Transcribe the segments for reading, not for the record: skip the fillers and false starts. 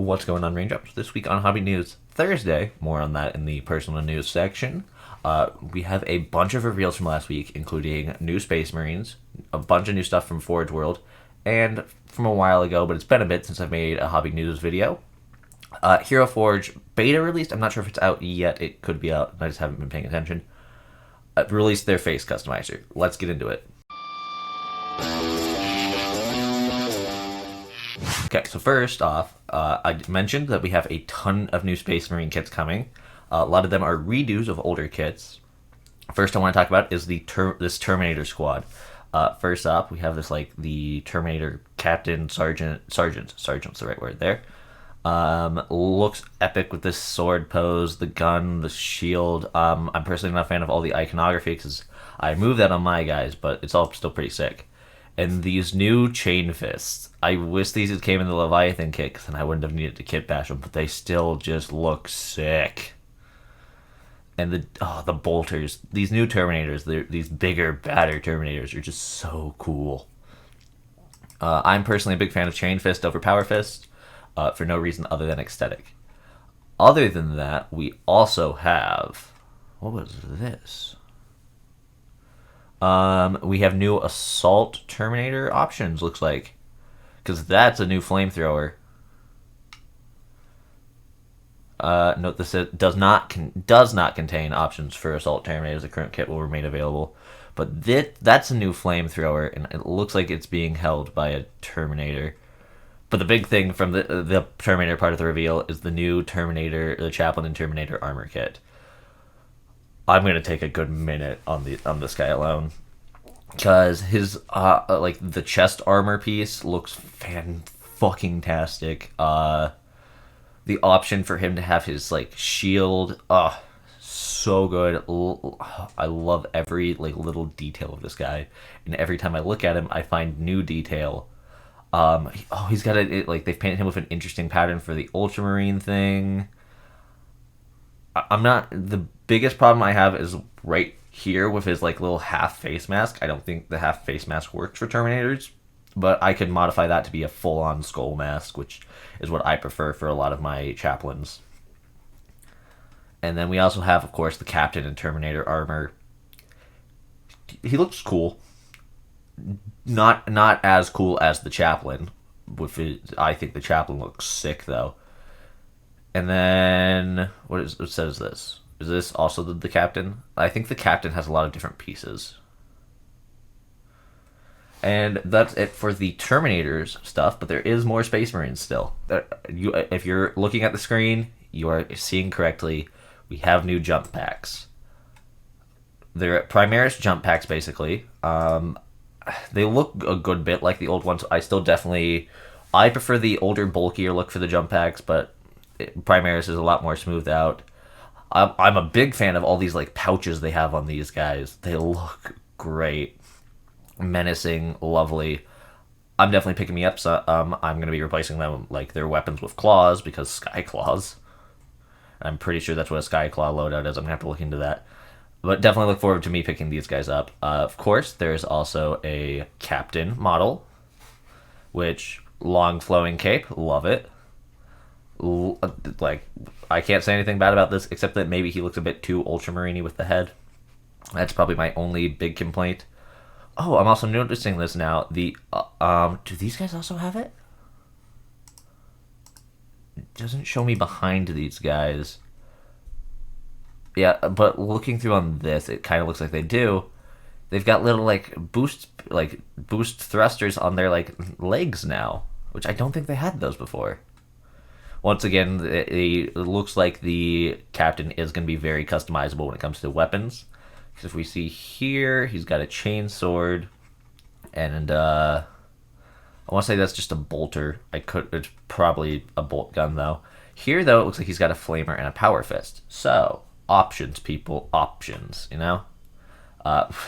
What's going on, Range Ups? This week on Hobby News Thursday, more on that in the personal news section. We have a bunch of reveals from last week, including new Space Marines, a bunch of new stuff from Forge World, and from a while ago, but it's been a bit since I've made a Hobby News video. Heroforge beta released. I'm not sure if it's out yet. It could be out. I just haven't been paying attention. Released their face customizer. Let's get into it. Okay, so first off, I mentioned that we have a ton of new Space Marine kits coming. A lot of them are redos of older kits. First I want to talk about is this Terminator squad. First up, we have the Terminator Captain, Sergeant's the right word there. Looks epic with this sword pose, the gun, the shield. I'm personally not a fan of all the iconography because I moved that on my guys, but it's all still pretty sick. And these new chain fists. I wish these came in the Leviathan kit, because then I wouldn't have needed to kit bash them, but they still just look sick. And the bolters. These new Terminators, these bigger, badder Terminators are just so cool. I'm personally a big fan of chain fist over power fist, for no reason other than aesthetic. Other than that, we also have... What was this? We have new Assault Terminator options, looks like. Because that's a new flamethrower. Note this does not contain options for Assault Terminators. The current kit will remain available. But that's a new flamethrower, and it looks like it's being held by a Terminator. But the big thing from the Terminator part of the reveal is the new Terminator, the Chaplain and Terminator armor kit. I'm gonna take a good minute on this guy alone, because his the chest armor piece looks fan-fucking-tastic. The option for him to have his shield, so good. I love every little detail of this guy, and every time I look at him, I find new detail. He's got they've painted him with an interesting pattern for the Ultramarine thing. I'm not... The biggest problem I have is right here with his little half face mask. I don't think the half face mask works for Terminators, but I could modify that to be a full-on skull mask, which is what I prefer for a lot of my chaplains. And then we also have, of course, the Captain and Terminator armor. He looks cool. Not as cool as the Chaplain. I think the Chaplain looks sick, though. And then, what says this? Is this also the Captain? I think the Captain has a lot of different pieces. And that's it for the Terminators stuff, but there is more Space Marines still. If you're looking at the screen, you are seeing correctly. We have new jump packs. They're Primaris jump packs, basically. They look a good bit like the old ones. I prefer the older, bulkier look for the jump packs, but Primaris is a lot more smoothed out. I'm a big fan of all these pouches they have on these guys. They look great, menacing, lovely. I'm definitely picking me up. So I'm going to be replacing them their weapons with claws, because sky claws. I'm pretty sure that's what a sky claw loadout is. I'm going to have to look into that. But definitely look forward to me picking these guys up. Of course, there's also a Captain model, which long flowing cape, love it. I can't say anything bad about this, except that maybe he looks a bit too ultramarine-y with the head. That's probably my only big complaint. Oh, I'm also noticing this now. Do these guys also have it? It doesn't show me behind these guys. Yeah, but looking through on this, it kind of looks like they do. They've got little boost thrusters on their legs now, which I don't think they had those before. Once again, it looks like the Captain is going to be very customizable when it comes to weapons. Because if we see here, he's got a chain sword, and I want to say that's just a bolter. It's probably a bolt gun, though. Here, though, it looks like he's got a flamer and a power fist. So, options, people, options,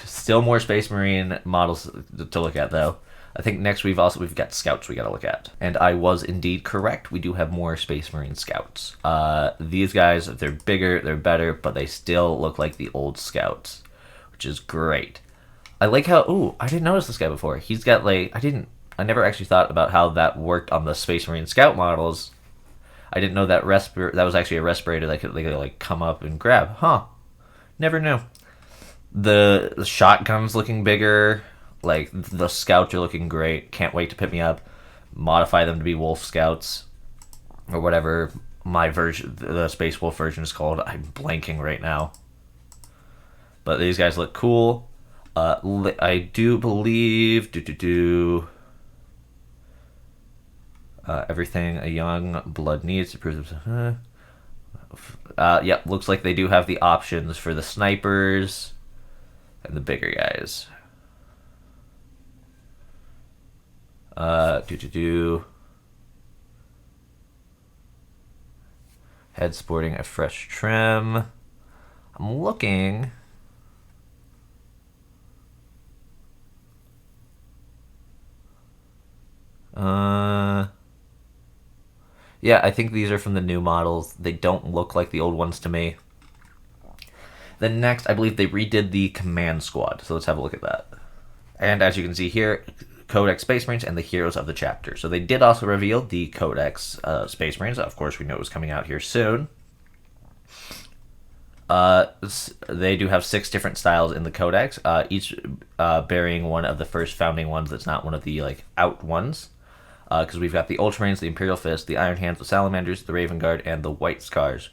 Still more Space Marine models to look at, though. I think next we've got scouts we got to look at. And I was indeed correct. We do have more Space Marine scouts. These guys, they're bigger, they're better, but they still look like the old scouts, which is great. I like how... Ooh, I didn't notice this guy before. He's got I never actually thought about how that worked on the Space Marine scout models. I didn't know that that was actually a respirator that they could like come up and grab. Huh. Never knew. The shotgun's looking bigger. Like the scouts are looking great. Can't wait to pick me up. Modify them to be wolf scouts or whatever my version, the Space Wolf version is called. I'm blanking right now. But these guys look cool. I do believe everything a young blood needs to prove. Yep, looks like they do have the options for the snipers and the bigger guys. Head sporting a fresh trim. I'm looking. Yeah, I think these are from the new models. They don't look like the old ones to me. Then next, I believe they redid the Command Squad. So let's have a look at that. And as you can see here, Codex Space Marines and the Heroes of the Chapter. So they did also reveal the Codex Space Marines. Of course, we know it was coming out here soon. They do have 6 different styles in the Codex, each bearing one of the first founding ones that's not one of the like out ones. Because we've got the Ultramarines, the Imperial Fist, the Iron Hands, the Salamanders, the Raven Guard, and the White Scars.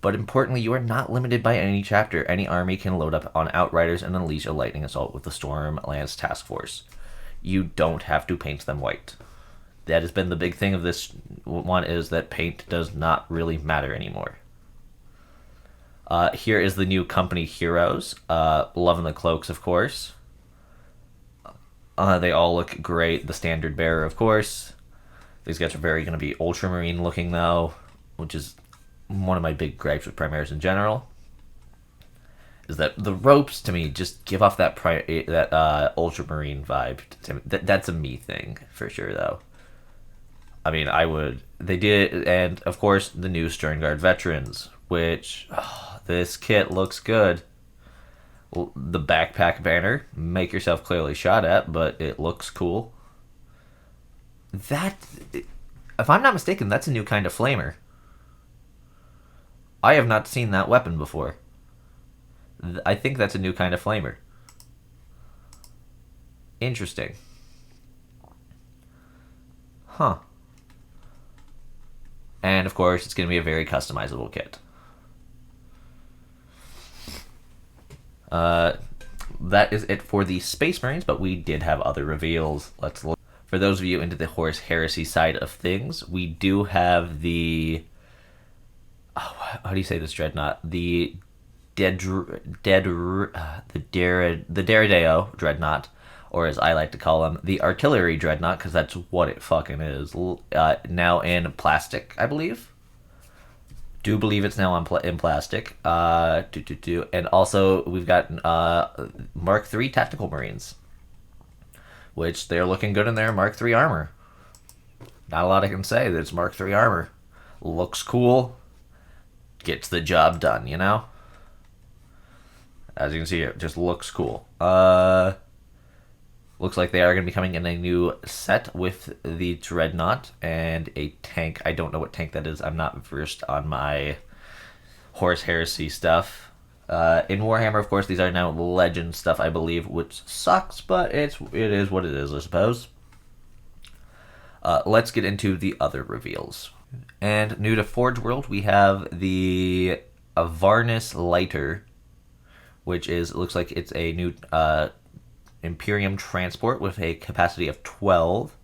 But importantly, you are not limited by any chapter. Any army can load up on Outriders and unleash a lightning assault with the Storm Lance Task Force. You don't have to paint them white. That has been the big thing of this one, is that paint does not really matter anymore. Here is the new company heroes. Loving the cloaks, of course. They all look great. The standard bearer, of course. These guys are very going to be ultramarine looking, though, which is one of my big gripes with Primaris in general. Is that the ropes, to me, just give off that ultramarine vibe. That's a me thing, for sure, though. I mean, they did, and of course, the new Stern Guard veterans, which, this kit looks good. The backpack banner, make yourself clearly shot at, but it looks cool. That, if I'm not mistaken, that's a new kind of flamer. I have not seen that weapon before. I think that's a new kind of flamer. Interesting. Huh. And of course, it's going to be a very customizable kit. That is it for the Space Marines, but we did have other reveals. Let's look. For those of you into the Horus Heresy side of things, we do have the... how do you say this dreadnought? The Deredeo dreadnought, or as I like to call them, the artillery dreadnought, because that's what it fucking is. Now in plastic, I believe. Do believe it's now in plastic. And also we've got Mark III Tactical Marines, which they're looking good in their Mark III armor. Not a lot I can say. That it's Mark III armor. Looks cool. Gets the job done, you know? As you can see, it just looks cool. Looks like they are going to be coming in a new set with the Dreadnought and a tank. I don't know what tank that is. I'm not versed on my Horus Heresy stuff. In Warhammer, of course, these are now Legend stuff, I believe, which sucks, but it is what it is, I suppose. Let's get into the other reveals. And new to Forge World, we have the Avernus Lighter, which looks like it's a new Imperium transport with a capacity of 12.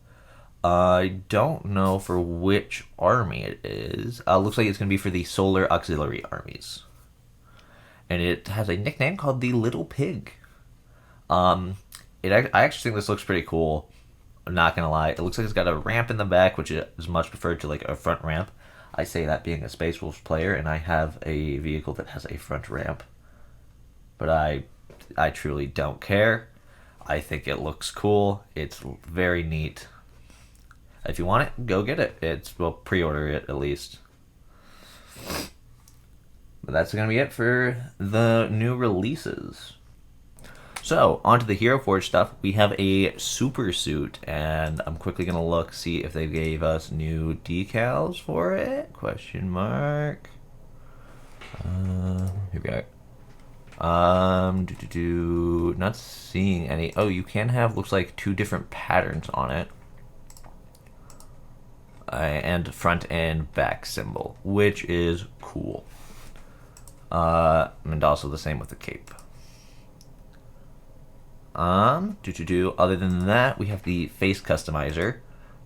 I don't know for which army it is. Looks like it's going to be for the Solar Auxiliary Armies. And it has a nickname called the Little Pig. I actually think this looks pretty cool. I'm not going to lie. It looks like it's got a ramp in the back, which is much preferred to like a front ramp. I say that being a Space Wolves player, and I have a vehicle that has a front ramp. But I truly don't care. I think it looks cool. It's very neat. If you want it, go get it. Well, pre-order it at least. But that's going to be it for the new releases. So, onto the Heroforge stuff. We have a super suit, and I'm quickly gonna look, see if they gave us new decals for it. Question mark. Here we go. Not seeing any. Oh, you can have, looks like 2 different patterns on it. And front and back symbol, which is cool. And also the same with the cape. Other than that, we have the face customizer.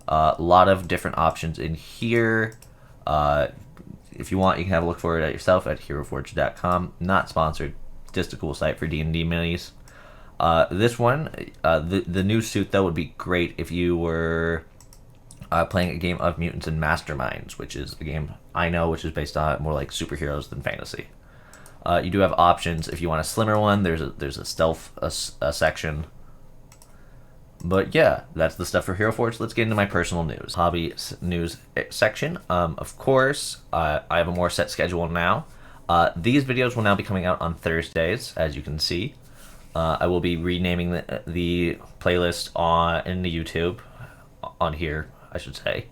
A lot of different options in here. If you want, you can have a look for it at yourself at heroforge.com. Not sponsored, just a cool site for D&D minis. This one, the new suit though would be great if you were playing a game of Mutants and Masterminds, which is a game I know, which is based on more like superheroes than fantasy. You do have options if you want a slimmer one. There's a stealth section. But yeah, that's the stuff for Heroforge. Let's get into my personal news. Hobby news section. Of course, I have a more set schedule now. These videos will now be coming out on Thursdays, as you can see. I will be renaming the playlist in the YouTube, on here, I should say.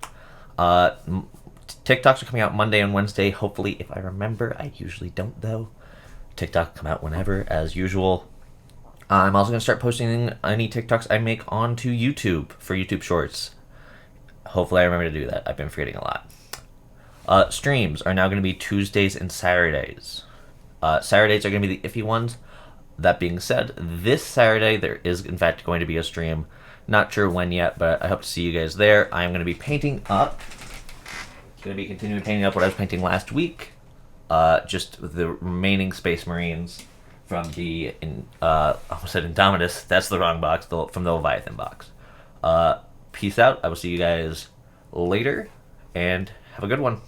TikToks are coming out Monday and Wednesday, hopefully, if I remember. I usually don't, though. TikTok come out whenever, as usual. I'm also going to start posting any TikToks I make onto YouTube for YouTube Shorts. Hopefully I remember to do that. I've been forgetting a lot. Streams are now going to be Tuesdays and Saturdays. Saturdays are going to be the iffy ones. That being said, this Saturday there is in fact going to be a stream. Not sure when yet, but I hope to see you guys there. I'm going to be painting up. Going to be continuing painting up what I was painting last week. Just the remaining Space Marines from the, I almost said Indomitus, that's the wrong box, from the Leviathan box. Peace out, I will see you guys later, and have a good one.